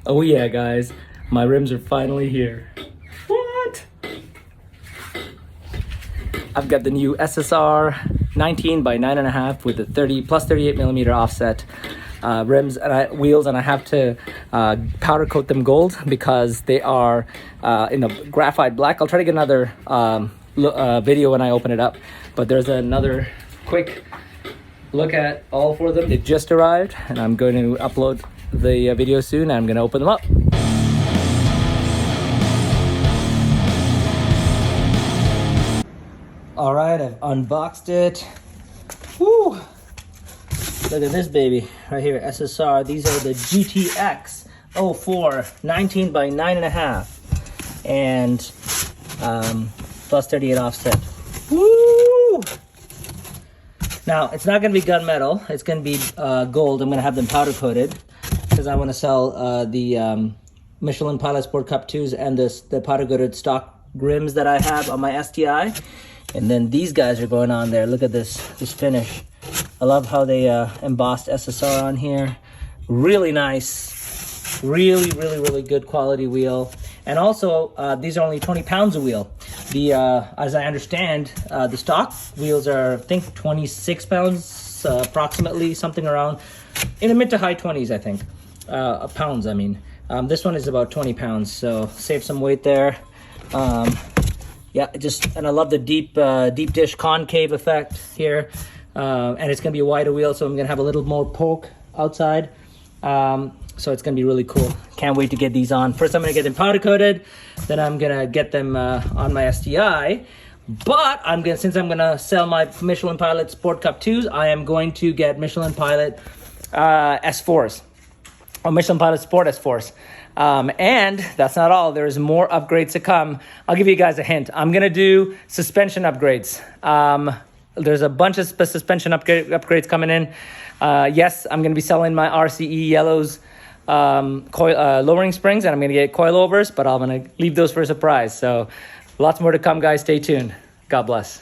Oh yeah, guys, my rims are finally here. What? I've got the new SSR 19 by 9.5 with the 30 plus 38 millimeter offset rims and wheels, and I have to powder coat them gold because they are in the graphite black. I'll try to get another video when I open it up, but there's another quick look at all four of them. They just arrived, and I'm going to upload the video soon. I'm going to open them up. All right, I've unboxed it. Woo! Look at this baby right here, SSR. These are the GTX 04 19 by 9.5 and plus 38 offset. Woo! Now, it's not going to be gunmetal. It's going to be gold. I'm going to have them powder coated because I want to sell the Michelin Pilot Sport Cup 2s and the powder coated stock rims that I have on my STI. And then these guys are going on there. Look at this finish. I love how they embossed SSR on here. Really nice. Really good quality wheel. And also, these are only 20 pounds a wheel. As I understand, the stock wheels are, I think, 26 pounds, approximately, something around, in the mid to high 20s, I think. Pounds, I mean. This one is about 20 pounds, so save some weight there. Yeah, and I love the deep dish concave effect here. And it's gonna be a wider wheel, so I'm gonna have a little more poke outside. So it's gonna be really cool. Can't wait to get these on. First, I'm gonna get them powder coated, then I'm gonna get them on my STI. But since I'm gonna sell my Michelin Pilot Sport Cup 2s, I am going to get Michelin Pilot S4s, or Michelin Pilot Sport S4s. And that's not all. There's more upgrades to come. I'll give you guys a hint. I'm gonna do suspension upgrades. There's a bunch of suspension upgrades coming in. Yes, I'm gonna be selling my RCE Yellows lowering springs, and I'm gonna get coilovers, but I'm gonna leave those for a surprise. So lots more to come, guys. Stay tuned. God bless.